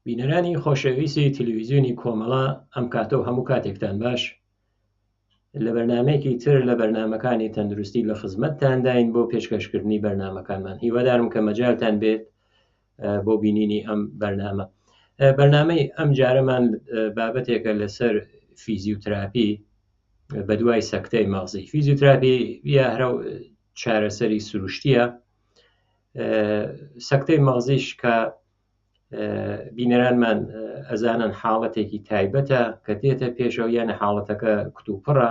بینەرانی خۆشەویستی تەلەڤیزیۆنی کۆمەڵە، ئەم کاتە و هەموو کاتێکتان باش. لە بەرنامەیەکی تر لە بەرنامەکانی تەندروستی لە خزمەتتان داین بۆ پێشکەشکردنی بەرنامەکانمان. هیوادارم کە مەجالتان بێت بۆ بینینی ئەم بەرنامە. بەرنامەی ئەم جارەمان بابەتێکە لەسەر فیزیۆتراپی بە دوای سەکتەی مەغزی. فیزیۆتراپی یا هەرە چارەسەری سروشتیە. سەکتەی مەغزیش کە بینەرانمان ئەزانن حاڵەتێکی تایبەتە کە دێتە پێشەوە، یانە حاڵەتەکە کتوپڕە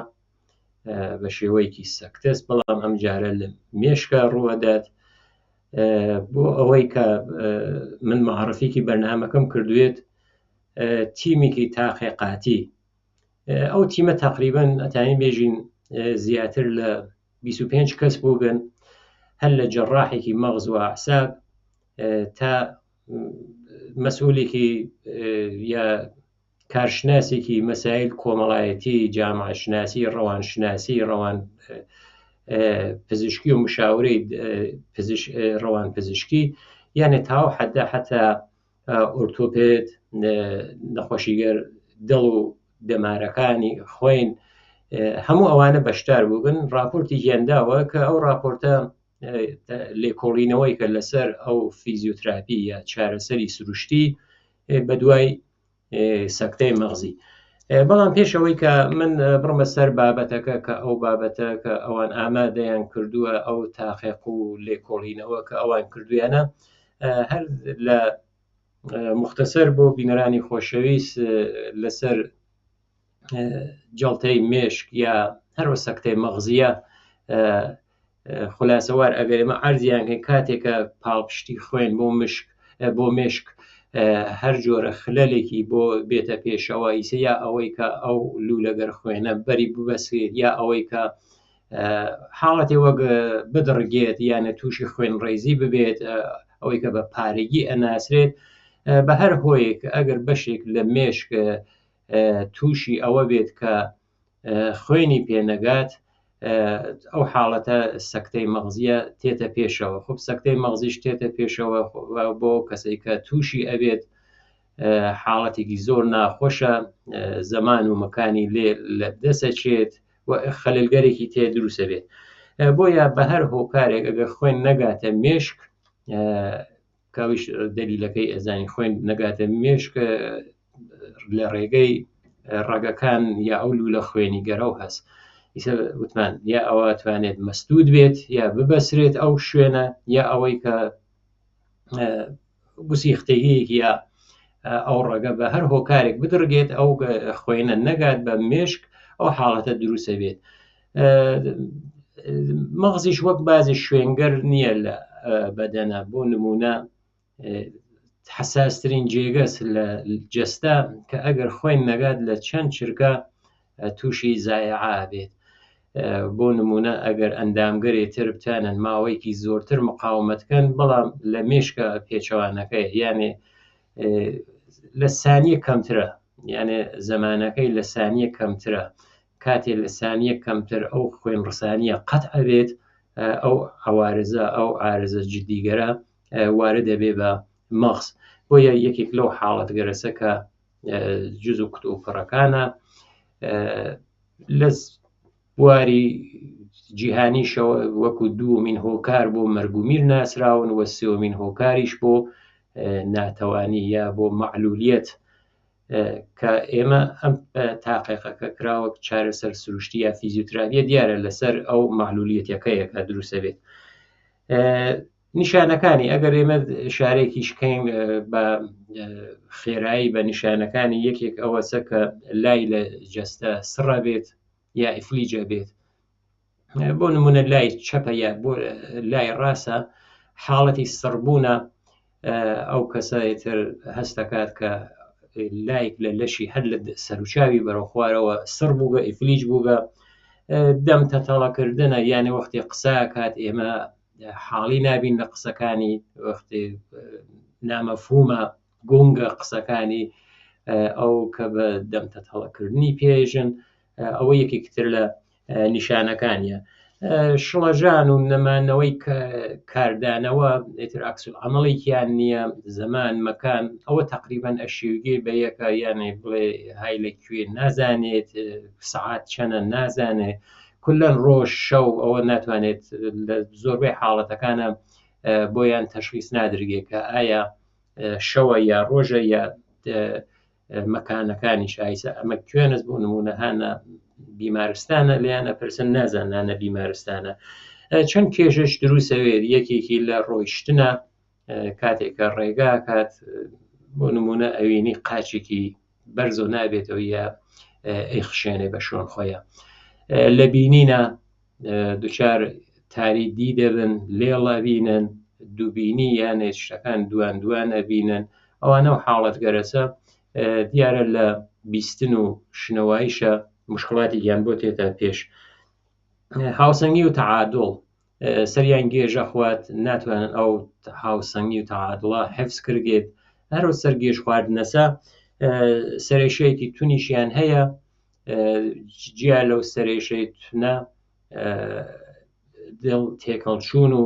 بە شێوەیەکی سەکتەس، بەڵام ئەم جارە لە مێشکە ڕوەدات. بۆ ئەوەی کە من معرفیکی بەرنامەکەم کردوێت تیمێکی تاقیقاتی. ئەو تیمە تقریباً ئەتوانین بێژین زیاتر لە 25 کەس بووبن، هەر لە جەڕاحێکی مەغز و ئەعساب تا مەسئولێکی یا کارشناسێکی مەسایل کۆمەڵایەتی، جامعەشناسی، ڕەوانشناسی، ڕەوان پزیشکی و مشاورەی ڕەوان پزیشکی، یانێ تاو حەدە حتا ئۆرتۆپێد، نەخۆشیگەر دڵ و دەمارەکانی خوێن، هەموو ئەوانە بەشدار بووبن. راپۆرتی گێنداوە کە ئەو راپۆرتە لێکۆڵینەوەی کە لەسەر ئەو فیزیۆتراپی یا چارەسەری سروشتی بە دوای سەکتەی مەغزی. بەڵام پێشەوەی کە من بڕمە سەر بابەتەکە کە ئەو بابەتە کە ئەوان ئامادەیان کردووە، ئەو تاقیق و لێکۆڵینەوە کە ئەوان کردویانە، هەر لە مختصر بۆ بینەرانی خۆشەویست لەسەر جەڵتەی مێشک یا هەروە سەکتەی مەغزیە خولاسەوار ئەگەر ئێمە عەرزیانکەین کاتێکە پاڵپشتی خوێن بۆ مێشک هەر جۆرە خلەلێکی بۆ بێتە پێشەوە، ئیسە یا ئەوەی کە ئەو لوولەگەر خوێنە بەری ببەسێت، یا ئەوەی کە حاڵەتی وەک بدڕگێت یانە تووشی خوێن ڕێزی ببێت، ئەوەی کە بە پارێگی ئەناسرێت. بە هەر هۆیەک ئەگەر بەشێک لە مێشک تووشی ئەوە بێت کە خوێنی پێنەگات، ئەو حاڵەتە سەکتەی مەغزیە تێتە پێشەوە. خۆ سەکتەی مەغزیش تێتە پێشەوە بۆ کەسێک کە تووشی ئەبێت حاڵەتێکی زۆر ناخۆشە، زەمان و مەکانی لێ لە دەسەچێت و خەلەلگەرێکی تێ دروستە بێت. بۆیە بە هەر هۆکارێک ئەگەر خوێن نەگاتە مێشک، کاویش دەلیلەکەی ئەزانی، خوێن نەگاتە مێشک لە ڕێگەی ڕەگەکان یا ئەو لوولە خوێنی گەرەو هەست، ئیسە وتمان یا ئەوە توانێت مەستوود بێت یا ببەسرێت ئەو شوێنە، یا ئەوەی کە گوسیختەیەکی یا ئەو ڕەگە بە هەر هۆکارێک بدڕگێت، ئەو خوێنە نەگات بە مێشک، ئەو حاڵەتە دروستە بێت. مەغزیش وەک بازی شوێنگەر نییە لە بەدەنە. بۆ نمونە حساسترین جێگەس لە جەستە کە ئەگەر خوێن نەگات لە چەند چرکە تووشی زایعا بێت. بۆ نمونە ئەگەر ئەندامگەرێ تر بتانن ماوەیەکی زۆرتر مقاومەتکەن، بەڵام لە مێشکە پێچەوانەکەی یانێ لە سانیە کەمترە، یانێ زەمانەکەی لە سانیە کەمترە، کاتێ لە سانیە کەمتر ئەو خوێن ڕسانیە قەت ئەبێت، ئەو عوارزە ئەو عارزە جدیگەرە وارد دەبێ بە مەغز. بۆیە یەکێک لەو حاڵەتگەرەسە کە جوز و کتوپڕەکانە لە بواری جیهانیشەوە وەکو دووەمین هۆکار بۆ مەرگومیر ناسراون، وە سێوەمین هۆکاریش بۆ ناتەوانی یا بۆ مەعلولیەت، کە ئێمە ئەم تاقیقەکە کراوە چارەسەر سروشتی یا فیزیۆتراپیە دیارە لەسەر ئەو مەعلولیەتەکەیە کە دروستە بێت. نیشانەکانی ئەگەر ئێمە شارێکی شکەین بە خێرایی بە نیشانەکانی، یەکێک ئەوەسە کە لای لە جەستە سڕە بێت یا ئیفلیجە بێت. بۆ نمونە لای چەپە یا بۆ لای ڕاستە حاڵەتی سڕبوونە، ئەو کەسایتر هەستەکات کە لایک لە لەشی هەر لە سەرچاوی بەرەو خوارەوە سڕ بووگە، ئیفلیج بووگە. دەم تەتەڵەکردنە، یانێ وەختی قسە کات ئێمە حاڵی نابین لە قسەکانی، وەختی نامەفهومە گۆنگە قسەکانی، ئەو کە بە دەم تەتەڵەکردنی پێژن، ئەوە یەکێکتر لە نیشانەکانیە. شڵەژان و نەمانەوەی کاردانەوە ئیتر عەکسول عەمەڵێکیان نییە، زەمان مەکان ئەوە تەقریبەن ئەشێوگێ بە یەکە، یانێ بڵێ های لەکوێ نازانێت، سەعات چەندە نازانێت، کولەن ڕۆژ شەو ئەوە ناتوانێت لە زۆربەی حاڵەتەکانە بۆیان تەشخیص نادرێت کە ئایا شەوە یا ڕۆژە یا مەکانەکانیش ئایسا ئەمە کوێنە بۆ نمونە هانە بیمارستانە لێیانە پرسن نازانانە بیمارستانە چەند کێشش دروستەوێت، یەکێکی لە ڕۆیشتنە کاتێکە ڕێگا کات بۆ نمونە ئەوێنی قاچێکی بەرزۆ نابێتەوە یا ئەیخشێنێ بە شوێن خۆیان، لە بینینە دووچار تاریدی دەبن، لێڵە بینن، دووبینی یانێ شتەکان دوان دوانە بینن، ئەوانە و حاڵەت گەرەسە دیارە لە بیستن و شنەواییشە مشکڵاتی گیان بۆ تێتە پێش. هاوسەنگی و تەعادڵ سەریان گێژە خوات، ناتوانن ئەو هاوسەنگی و تەعادڵە حفز کردێت، هەرۆ سەر گێژ خواردنەسە سەرێشەیەکی تونیشیان هەیە، جیا لەو سەرێشەی تونە دڵ تێکەڵچوون و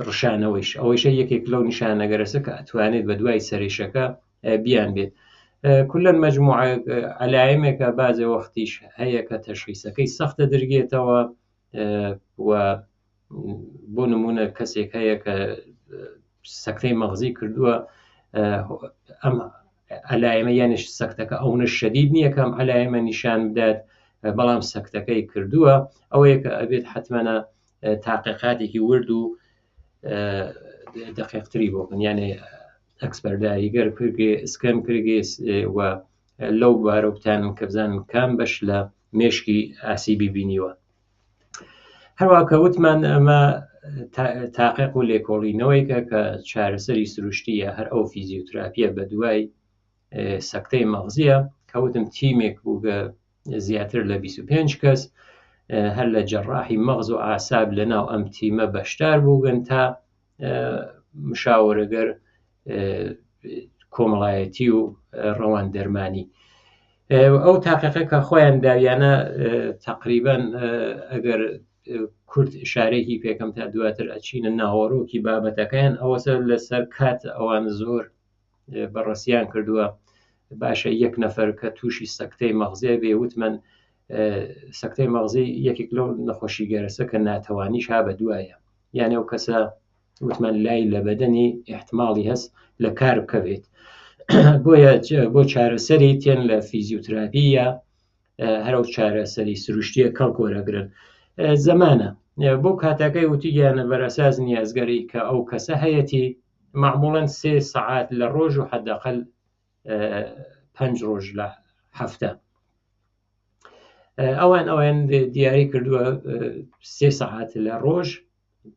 ڕشانەوەیش، ئەوەیشە یەکێک لەو نیشانەگەرەسە کە ئەتوانێت بە دوای سەرێشەکە بیان بێت. کولەن مەجموعە عەلایمێکە بازێ وەختیش هەیە کە تەشخیصەکەی سەختە دەرگێتەوە، و بۆ نمونە کەسێک هەیە کە سەکتەی مەغزی کردووە، ئەم عەلایمە یانیش سەکتەکە ئەوەنە شەدید نییە کە ئەم عەلایمە نیشان بدات، بەڵام سەکتەکەی کردووە، ئەوەیە کە ئەبێت حتمەنە تاقیقاتێکی ورد و دقیقتری بۆکن، یانێ ئەکسپەرداریگەر کرگێ ئسکەن کرگێ و لەو بارە بتانن کە بزانن کام بەش لە مێشکی ئاسیبی بینیوە. هەروە کە وتمان ئەمە تاقیق و لێکۆڵینەوەیکە کە چارەسەری سروشتیە هەر ئەو فیزیۆتراپیە بە دوای سەکتەی مەغزیە، کەوتم تیمێک بوو زیاتر لە 25 کەس هەر لە جەڕاحی مەغز و ئاساب لەناو ئەم تیمە بەشدار بووگەن تا مشاوەرەگەر کۆمەڵایەتی و ڕەوان دەرمانی. ئەو تاقیقە کە خۆیان داویانە تقریبان ئەگەر کورت شارێکی پێکەم تا دواتر ئەچینە ناوەڕۆکی بابەتەکەیان، ئەوەسە لەسەر کات ئەوان زۆر بەڕەسیان کردووە باشە یەک نەفەر کە تووشی سەکتەی مەغزیە بێ، وتمن سەکتەی مەغزی یەکێک لەو نەخۆشی گەرەسە کە ناتەوانیش ها بە دوایە، یانێ ئەو کەسە وتمان لای لە بەدەنی احتماڵی هەست لە کار بکەوێت. بۆیە بۆ چارەسەری تێن لە فیزیۆتراپیە هەرو چارەسەری سروشتیە کەڵکۆرەگرن. زەمانە بۆ کاتەکەی وتیگەیانە بەرەساس نیازگەری کە ئەو کەسە هەیەی معموڵەن 3 سەعات لە ڕۆژ و حەداقل 5 ڕۆژ لە هەفتە. ئەوان دیاری کردووە 3 سەعات لە ڕۆژ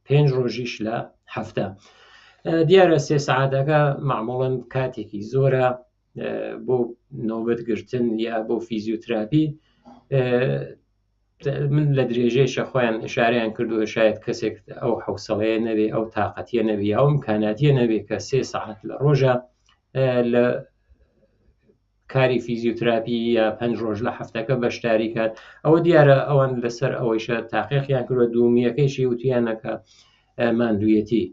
5 ڕۆژیش لە هەفتە. دیارە 3 سەعاتەکە معموڵەن کاتێکی زۆرە بۆ نۆبەتگرتن یا بۆ فیزیۆتراپی. من لە درێژەیشە خۆیان ئشارەیان کردووە شاید کەسێک ئەو حوسەڵەیە نەبێ، ئەو تااقەتیە نەبێ، ئەو ئیمکاناتیە نەبێ کە 3 سەعات لە ڕۆژە لە کاری فیزیۆتراپی یا 5 ڕۆژ لە هەفتەکە بەشداری کات. ئەوە دیارە ئەوان لەسەر ئەوەیشە تاقیقیان کردووە. دوومیەکەیشی وتیانەکە ماندوویەتی،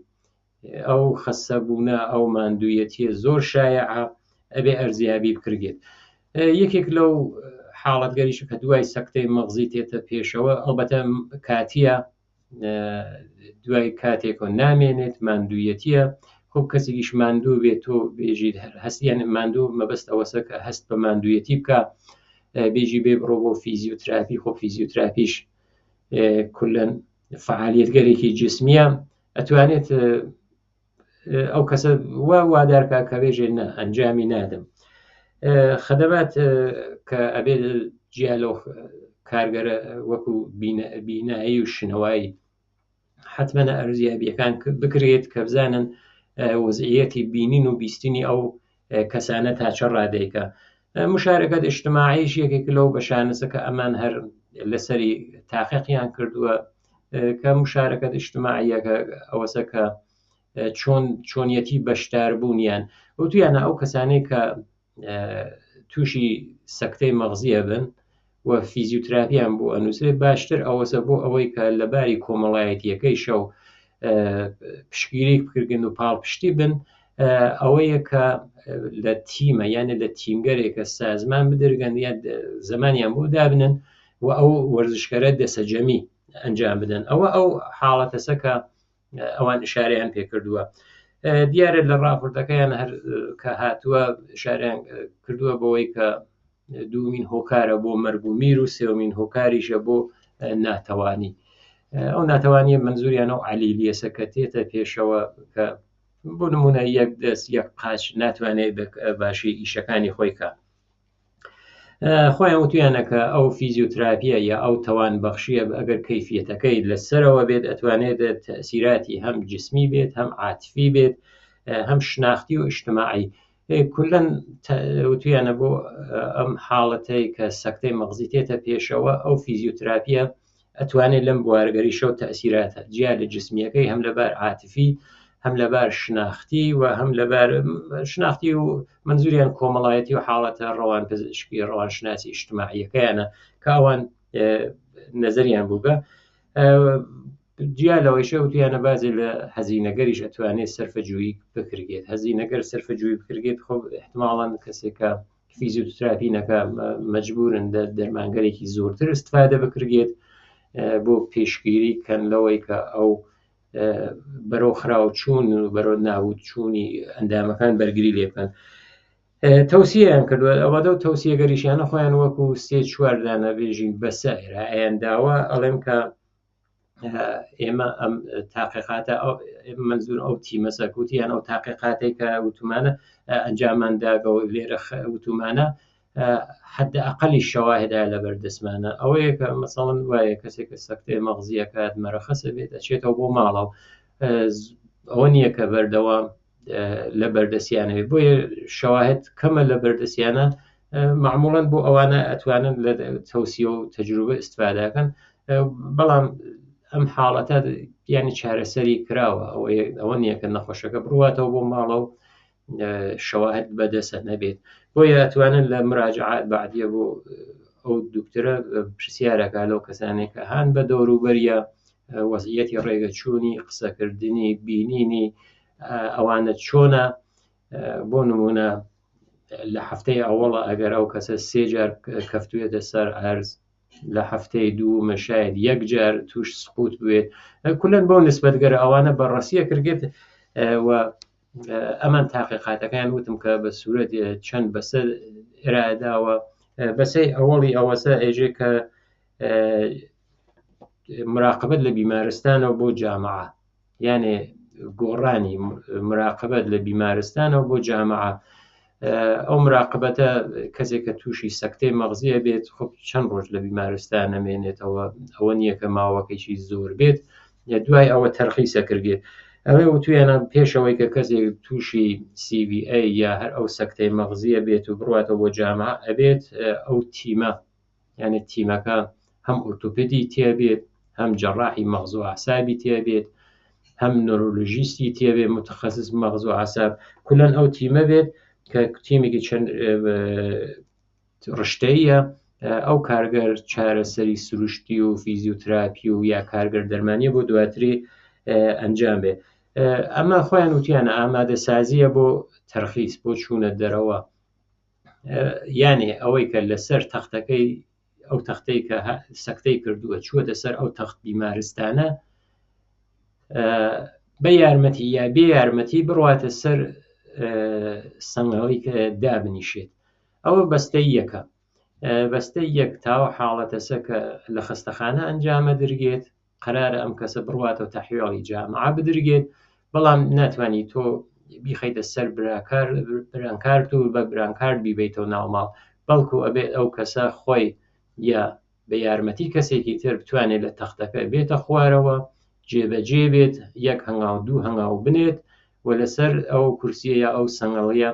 ئەو خەسەبوونە ئەو ماندوویەتیە زۆر شایعە، ئەبێ ئەرزیابی بکرێت. یەکێک لەو حاڵەتگەریش کە دوای سەکتەی مەغزی تێتە پێشەوە، ئەلبەتە کاتیە، دوای کاتێک نامێنێت، ماندوویەتیە. خۆ کەسێکیش ماندوو بێت تۆ بێژیت هەستیان ماندوو مەبەست ئەوەسە کە هەست بە ماندوویەتی بکە، بێژی بێ بڕۆ بۆ فیزیۆتراپی. خۆ فیزیۆتراپیش کولەن فعالیتگەرێکی جسمیە، ئەتوانێت ئەو کەسە وادارکە کە بێژێ نە ئەنجامی نادەم. خەدەمات کە ئەبێت جیالۆ کارگەرە وەکو بینایی و شنەوایی حتمەنە ئەرزیابیەکان بکرێت کە بزانن وەزعیەتی بینین و بیستنی ئەو کەسانە تا چە ڕادەیکە. مشارەکەت ئیجتیماعیش یەکێک لەو بەشانەسە کە ئەمان هەر لەسەری تاقیقیان کردووە کە مشارەکەت ئیجتیماعیەکە ئەوەسە کە چۆنیەتی بەشدار بوونیان وتویانە ئەو کەسانەی کە تووشی سەکتەی مەغزیە بن و فیزیۆتراپیان بۆ ئەنووسێت باشتر ئەوەسە بۆ ئەوەی کە لەباری کۆمەڵایەتیەکەی شەو پشگیری بکردن و پاڵپشتی بن ئەوەیە کە لە تیمە یانە لە تیمگەرێکە سازمان بدرگەن یا زمانیان بۆ دابنن و ئەو وەرزشکەرە دەسەجەمی ئەنجام بدەن. ئەو حاڵەتەسە کە ئەوان ئشارەیان پێکردووە. دیارە لە ڕاپۆرتەکەیان هەر کە هاتووە شاریان کردووە بەوەی کە دوومین هۆکارە بۆ مەرگ و میر و سێومین هۆکاریشە بۆ ناتەوانی. ئەو ناتەوانی منزوریان ئەو عەلیلیەسە کە تێتە پێشەوە کە بۆ نمونە یەک دەست یەک قاچ ناتوانێت باشی ئیشەکانی خۆی کە خۆیان وتویانەکە ئەو فیزیۆتراپیە یا ئەو تەوان بەخشیە ئەگەر کەیفیەتەکەی لەسەرەوە بێت ئەتوانێت تەسیراتی هەم جسمی بێت هەم عاتفی بێت هەم شناختی و اجتماعی کولەن وتویانە بۆ ئەم حاڵەتەی کە سەکتەی مەغزی تێتە پێشەوە ئەو فیزیۆتراپیە ئەتوانێت لەم بوارگەری شەو تەسیراتە جیا لە جسمیەکەی هەم لەبار عاتفی هەم لەبار شناختی و هەم لەبار شناختی و منزوریان کۆمەڵایەتی و حاڵەتە ڕەوان پزیشکی ڕەوانشناسی اجتماعیەکەیانە کە ئەوان نەزەریان بووگە جیا لەوەیشە وتیانە بازی لە هەزینەگەریش ئەتوانێت سەرفەجوویی بکرێت هەزینەگەر سەرفەجوویی بکرێت خۆ احتماڵاً کەسێکە فیزیۆتراپی نەکە مەجبورن دەرمانگەرێکی زۆرتر استفادە بکرێت بۆ پێشگیری کەن لەوەی کە ئەو بەرەو خراو چوون و بەرەو نابوت چوونی ئەندامەکان بەرگری لێ بکەن. تەوسیەیان کردووە ئەوەدە و تەوسیەگەریشیانە خۆیان وەکو سێ چواردانە بێژین بەسەیرە ئەیانداوە ئەڵێم کە ئێمە ئەم تاقیقاتە منزور ئەو تیمەسە کوتیان ئەو تاقیقاتی کە وتمانە ئەنجامانداگە و لێرە وتمانە حدە ئەقلی شەواهدە لە بەردەستمانە ئەوەیە کە مەسەڵەن وایە کەسێک کە سەکتەی مەغزیە کات مەرەخەسە بێت ئەچێتەوە بۆ ماڵەوە ئەوە نییە کە بەردەوام لە بەردەستیانەوێت بۆیە شەواهد کەمە لە بەردەستیانە معموڵەن بۆ ئەوانە ئەتوانن لە تەوسیە و تەجروبە ئیستفادەکەن بەڵام ئەم حاڵەتە یانی چارەسەری کراوە ئەوە نییە کە نەخۆشەکە بڕواتەوە بۆ ماڵە و شەواهد بەدەستە نەبێت بۆیە ئەتوانن لە مراجعات بعدیە بۆ ئەو دوکتۆرە پرسیارەکە لەو کەسانێک کە هان بە دەوروبەریە وەزعیەتی ڕێگەچوونی قسەکردنی بینینی ئەوانە چۆنە بۆ نمونە لە هەفتەی ئەوڵە ئەگەر ئەو کەسە سێ جار کەفتوێتە سەر ئەرز لە هەفتەی دوو مەشاید یەک جار توش سقوت بوێت کولەن بۆ نسبەتگەرە ئەوانە بەڕەسیە کردێت و ئەمان تاقیقاتەکان وتم کە بە سوورەت چەند بەسە ئێراداوە بەسەی ئەوڵی ئەوەسە ئێژێ کە مراقبەت لە بیمارستانەوە بۆ جامعە یانێ گۆڕانی مراقبەت لە بیمارستانەوە بۆ جامعە ئەو مراقبەتە کەسێک کە تووشی سەکتەی مەغزیە بێت خۆ چەند ڕۆژ لە بیمارستان نەمێنێتەوە ئەوە نییە کە ماوەکەیشی زۆر بێت دوای ئەوە تەرخیسە کردێت ئەوێ وتویانە پێشەوەی کە کەسێک تووشی CVA یا هەر ئەو سەکتەی مەغزیە بێت و بڕاتەوە بۆ جامعە ئەبێت ئەو تیمە یعنی تیمەکە هەم ئورتۆپدی تێبێت هەم جەڕاحی مەغز و عەسابی تێبێت هەم نۆرۆلۆژیستی تێبێت متخەسس مەغز و عەساب کولەن ئەو تیمە بێت کە تیمێکی چەند ڕشتەیە ئەو کارگەر چارەسەری سروشتی و فیزیۆتراپی و یا کارگەر دەرمانیە بۆ دواتری ئەنجام بێ ئەمە خۆیان وتیانە ئامادە سازیە بۆ تەرخیص بۆ چوونە دەرەوە یانێ ئەوەی کە لەسەر تەختەکەی ئەو تەختەی کە سەکتەی کردووە چووەتە سەر ئەو تەخت بیمارستانە بە یارمەتی یا بێ یارمەتی بڕواتە سەر سەنگەڵی کە دابنیشێت ئەوە بەستەی یەکە بەستەی یەک تاوە حاڵەتەسە کە لە خستەخانە ئەنجامە درگێت قەرارە ئەم کەسە بڕواتەوە تەحویڵی جامعە بدرگێت بەڵام ناتوانانی تۆ بیخەیتە سەر برانکارد و بە برانکارد بیبیتەوە ناوماڵ بەڵکو ئەبێت ئەو کەسە خۆی یا بە یارمەتی کەسێکی تر بتوانێت لە تەختەکە بێتە خوارەوە جێبەجێ بێت یەک هەنگاو دوو هەنگاو بنێت و لەسەر ئەو کورسیە یا ئەو سەنگەڵیە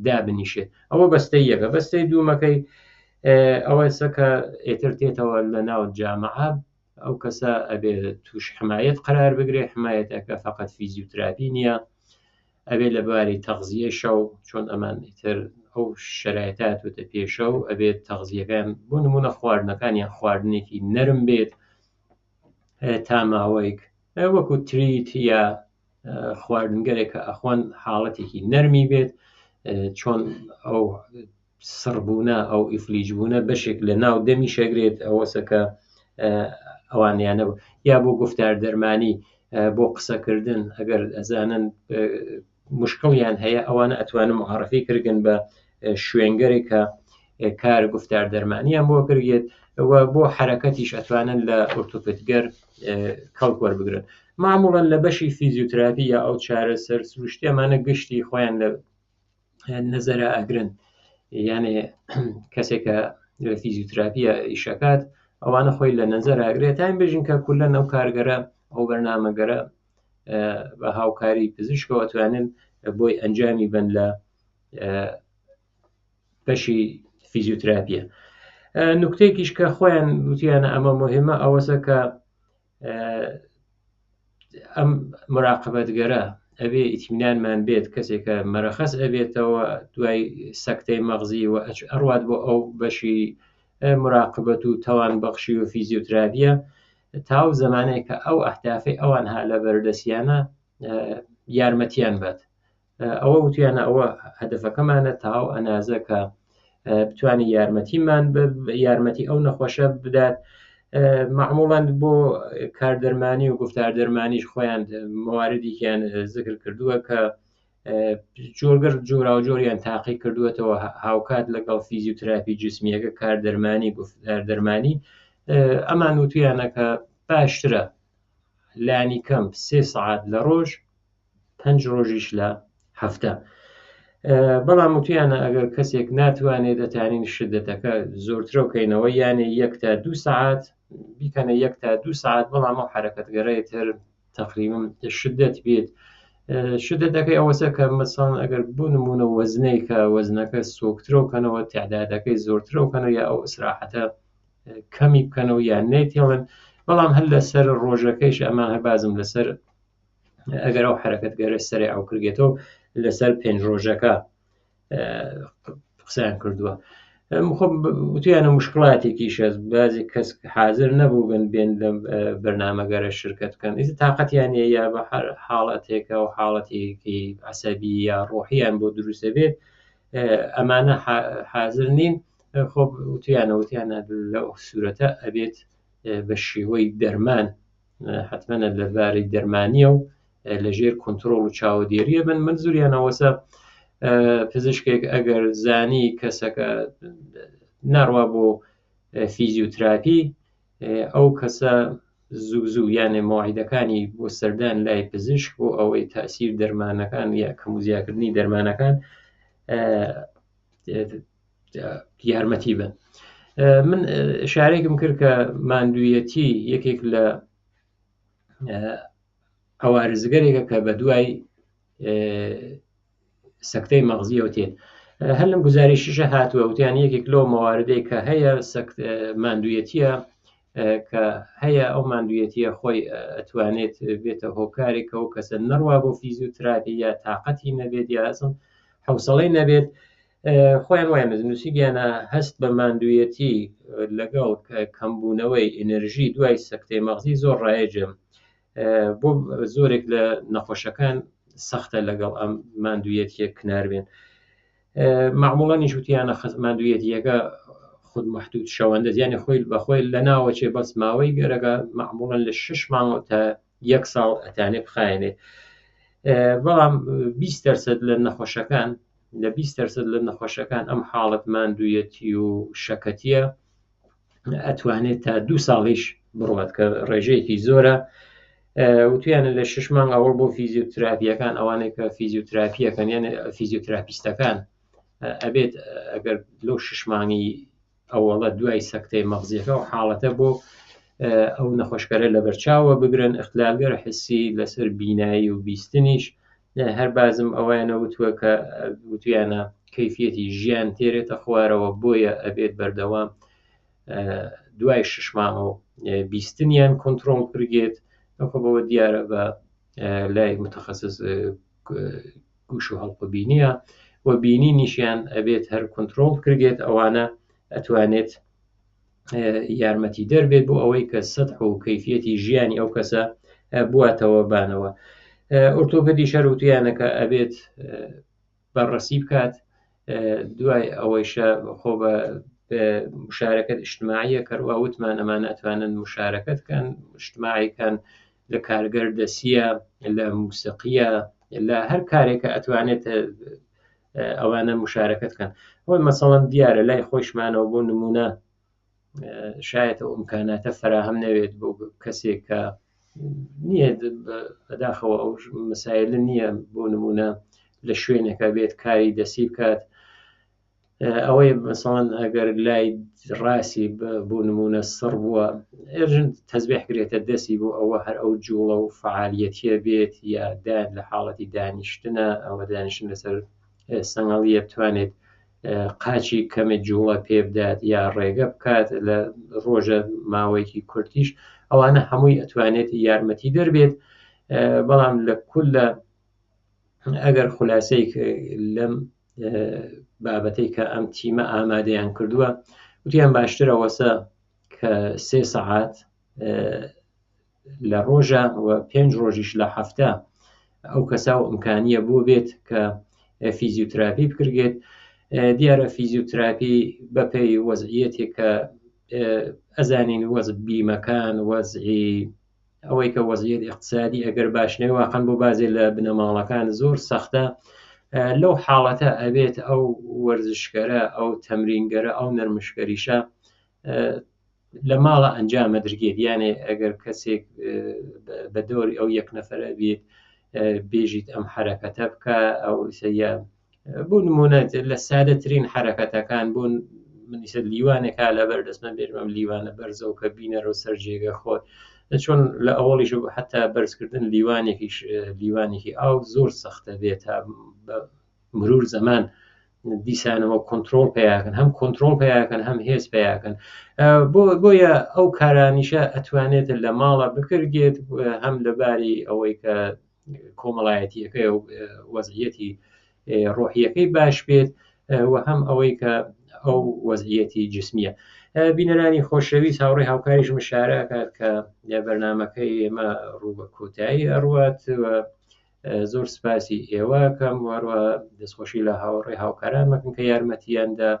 دابنیشێت ئەوە بەستەی یەکە بەستەی دوومەکەی ئەوەسە کە ئێتر تێتەوە لە ناو جامعە ئەو کەسە ئەبێت توش حمایەت قرار بگرێ حمایەتەکە فقط فیزیۆتراپی نییە ئەبێت لەباری تەغزیە شەو چۆن ئەمان ئیتر ئەو شەرایطاتوتە پێشە و ئەبێت تەغزیەکان بۆ نمونە خواردنەکانیان خواردنێکی نەرم بێت تا ماوەیەک وەکو تریت یا خواردنگەرێک کە ئەخۆن حاڵەتێکی نەرمی بێت چۆن ئەو سڕبوونە ئەو ئیفلیجبوونە بەشێک لە ناو دەمی شەگرێت ئەوەسەکە ئەوانیانە یا بۆ گفتار دەرمانی بۆ قسەکردن ئەگەر ئەزانن مشکڵیان هەیە ئەوانە ئەتوانن معرفی کردن بە شوێنگەرێک کە کار گفتار دەرمانیان بۆ کردێت بۆ حرەکەتیش ئەتوانن لە ئۆرتۆپدگەر کەڵک وەربگرن. معموڵەن لە بەشی فیزیۆتراپی یا ئەو چارەسەر سروشتی ئەمانە گشتی خۆیان لە نەزەرە ئەگرن، یانێ کەسێکە لە فیزیۆتراپیە ئیشەکات ئەوانە خۆی لە نەزەر ئاگرێت تایم بێژین کە کولەن ئەو کارگەرە ئەو بەرنامەگەرە بە هاوکاری پزیشکەوە ئەتوانن بۆی ئەنجامی بن لە بەشی فیزیۆتراپیە. نکتێکیش کە خۆیان وتیانە ئەمە مهمە ئەوەسە کە ئەم مراقبەتگەرە ئەبێ ئیتمینانمان بێت کەسێکە مەرەخەس ئەبێتەوە دوای سەکتەی مەغزی و ئەڕوات بۆ ئەو بەشی مراقبەت و تەوانبەخشی و فیزیۆتراپیە تاو زمانەیە کە ئەو ئەهدافەی ئەوان ها لە بەردەستیانە یارمەتیان بێت. ئەوە وتیانە ئەوە هەدەفەکەمانە تاو ئەنازە کە بتوانێت یارمەتی ئەو نەخۆشە بدات. معموڵاً بۆ کاردەرمانی و گفتار دەرمانیش خۆیان مواردێکیان ذکر کردووە کە جۆرگەر جۆراوجۆریان تاقی کردووەتەوە هاوکات لەگەڵ فیزیۆتراپی جسمیەکە کاردەرمانی گفتار دەرمانی ئەمان وتیانە کە باشترە لانی کەم 3 ساعت لە ڕۆژ 5 ڕۆژیش لە هەفتە. بەڵام وتیانە ئەگەر کەسێک ناتوانێت دەتانین شدەتەکە زۆرترە بکەینەوە یانێ 1 تا 2 ساعت بیکەنە 1 تا 2 ساعت بەڵام ئەو حرەکەتگەرەی تر تقریبا شدت بێت. شدەتەکەی ئەوەسە کە مەسەڵەن ئەگەر بۆ نمونە وەزنەی کە وەزنەکە سۆکترە بکەنەوە تعدادەکەی زۆرترە بکەنەوە یا ئەو ئیسراحەتە کەمی بکەنەوە یان نەیتێڵن. بەڵام هەر لەسەر ڕۆژەکەیش ئەمان هەبازم لەسەر ئەگەر ئەو حرەکەتگەرە سەرێ ئەو کردێتەوە لەسەر 5 ڕۆژەکە قسەیان کردووە. وتیانە مشکلاتێکیشە بازی کەس حاضر نەبوو بێن لە بەرنامەگەرە شرکت بکەن تااقەتیان یا بە هەر حاڵەتێکە و حاڵەتێکی عەسەبی یا ڕۆحیان بۆ دروستە بێت ئەمانە حاضر نین. وتیانە لەو سوورەتە ئەبێت بە شێوەی دەرمان حتممەە لەبارەی دەرمانیە و لەژێر کۆنتترۆل و چاودێریە بن. منزوریانەوەسە پزیشکێک ئەگەر زانی کەسەکە ناڕوا بۆ فیزیۆتراپی ئەو کەسە زوو یانێ مواعیدەکانی بۆ سەردان لای پزیشک بۆ ئەوەی تاسیر دەرمانەکان یا کەموزیاکردنی دەرمانەکان یارمەتی بن. من شارێکم کرد کە ماندوویەتی یەکێک لە ئەوارزگەرێکە کە بە دوای سەکتەی مەغزیەوە تێت. هەر لەم گزاریشیشە هاتووە وتیان یەکێک لەو مەواردەی کە هەیە ماندوویەتیە کە هەیە ئەو ماندوویەتیە خۆی ئەتوانێت بێتە هۆکارێکە و کەسە نەڕوا بۆ فیزیۆتراپی یا تااقەتی نەبێت یا ئەسڵ حوسەڵەی نەبێت خۆیان وایە نووسیگیانە هەست بە ماندوویەتی لەگەڵ کەمبوونەوەی ئێنەرژی دوای سەکتەی مەغزی زۆر ڕایجە بۆ زۆرێک لە نەخۆشەکان سەختە لەگەڵ ئەم ماندوویەتیە کناربێن. معموڵەنیش وتیانە ماندوویەتیەکە خود محدود شەوەندە یانێ خۆی بەخۆی لە ناوەچێ بەس ماوەی گەرەگە معموڵەن لە 6 مانگ تا 1 ساڵ ئەتانێ بخایێنێت. بەڵام 20% لە نەخۆشەکان لە 20% لە نەخۆشەکان ئەم حاڵەت ماندوویەتی و شەکەتیە ئەتوانێت تا 2 ساڵیش بڕوات کە ڕێژەیەکی زۆرە. وتیانە لە 6 مانگ ئەوە بۆ فیزیۆتراپیەکان ئەوانێک کە فیزیۆتراپیەکەن یانە فیزیۆتراپیستەکان ئەبێت ئەگەر لەو 6 مانگی ئەوەڵە دوای سەکتەی مەغزیەکە و حاڵەتە بۆ ئەو نەخۆشکەرە لە بەرچاوە بگرن. اختلالگەر حسی لەسەر بینایی و بیستنیش هەر بازم ئەوانە وتووە کە وتیانە کەیفیەتی ژیان تێرێتە خوارەوە بۆیە ئەبێت بەردەوام دوای 6 مانگ و بیستنیان کۆنتترۆل کرگێت. بەوە دیارە بە لای متخصص گوش و هەڵقوبینیە و بینینیشیان ئەبێت هەر کۆنتڕۆڵ کرێت ئەوانە ئەتوانێت یارمەتی دەربێت بۆ ئەوەی کە سەدح و کەیفیەتی ژیانی ئەو کەسە بواتەوە بانەوە. ئۆرتۆپدی شەروتیانەکە ئەبێت بەڕەسی بکات دوای ئەوەیشە خۆ بە مشارەکەت اجتماعیە کەڕوا وتمان ئەمانە ئەتوانن مشارەکەتکەن اجتماعیکەن لە کارگەر دەسیە لە موسیقیە لە هەر کارێکە ئەتوانێت ئەوانە مشارەکەتکەن ئەوەی مەسەڵەن دیارە لای خۆشمانەوە بۆ نمونە شایەت ئەو ئیمکاناتە فراهەم نەوێت بۆ کەسێک کە نییە بەداخەوە ئەو مەسایل نییە بۆ نمونە لە شوێنێکە بێت کاری دەسی بکات ئەوەی مەسەڵەن ئەگەر لای ڕاستی بۆ نمونە سڕ بووە ئێژن تەزبیح کرێتە دەستی بۆ ئەوە هەر ئەو جوڵە و فعالیەتیە بێت یا لە حاڵەتی دانیشتنە ئەوە دانیشتن لەسەر سەنگەڵیە بتوانێت قاچی کەمێک جوڵە پێ بدات یا ڕێگە بکات لە ڕۆژە ماوەیەکی کورتیش ئەوانە هەمووی ئەتوانێت یارمەتی دەربێت. بەڵام لە کولە ئەگەر خولاسەیەک لەم بابەتەی کە ئەم تیمە ئامادەیان کردووە وتیان باشترەوەسە کە 3 سەعات لە ڕۆژە و 5 ڕۆژیش لە هەفتە ئەو کەسا و ئیمکانیە بۆ بێت کە فیزیۆتراپی بکرێت. دیارە فیزیۆتراپی بەپێی وەزعیەتێک کە ئەزانین وەزع بیمەکان وەزعی ئەوەی کە وەزعیەت اقتصادی ئەگەر باش نەوێ واقعەن بۆ بازێ لە بنەماڵەکان زۆر سەختە لەو حاڵەتە ئەبێت ئەو وەرزشگەرە ئەو تەمرینگەرە ئەو نەرمشگەریشە لە ماڵە ئەنجامە درگێت یانێ ئەگەر کەسێک بە دەوری ئەو یەک نەفەرە بێت بێژیت ئەم حرەکەتە بکە ئەو سەیە بۆ نمونە لە سادەترین حرەکەتەکان بۆ منیسە لیوانێکا لە بەردەستمە بێژمەم لیوانە بەرزەو کە بینەرە و سەر جێگە خۆت چۆن لە ئەوڵیش حتا بەرزکردن لیوانێکی ئاو زۆر سەختە بێت مرور زەمان دیسانەوە کۆنتڕۆڵ پیاکەن هەم کۆنتڕۆڵ پیاکەن هەم هێز پیاکەن بۆیە ئەو کارانیشە ئەتوانێت لە ماڵە بکرێت هەم لەباری ئەوەی کە کۆمەڵایەتیەکەی و وەزعیەتی ڕۆحیەکەی باش بێت و هەم ئەوەی کە ئەو وەزعیەتی جسمیە. بینەرانی خۆشەویست هاوڕێی هاوکاریش مشارەکات کە بەرنامەکەی ئێمە ڕوو بە کۆتایی ئەڕوات و زۆر سپاسی ئێوەکەم وەروە دەستخۆشی لە هاوڕێی هاوکاران مەکەن کە یارمەتیاندا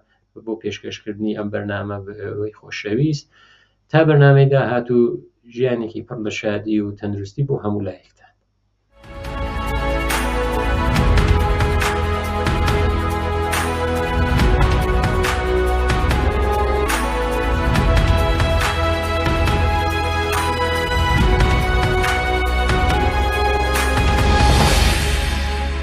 بۆ پێشکەشکردنی ئەم بەرنامە ئەوەی خۆشەویست تا بەرنامەی داهاتوو ژیانێکی پڕ بە شادی و تەندروستی بۆ هەموو لایەکتان.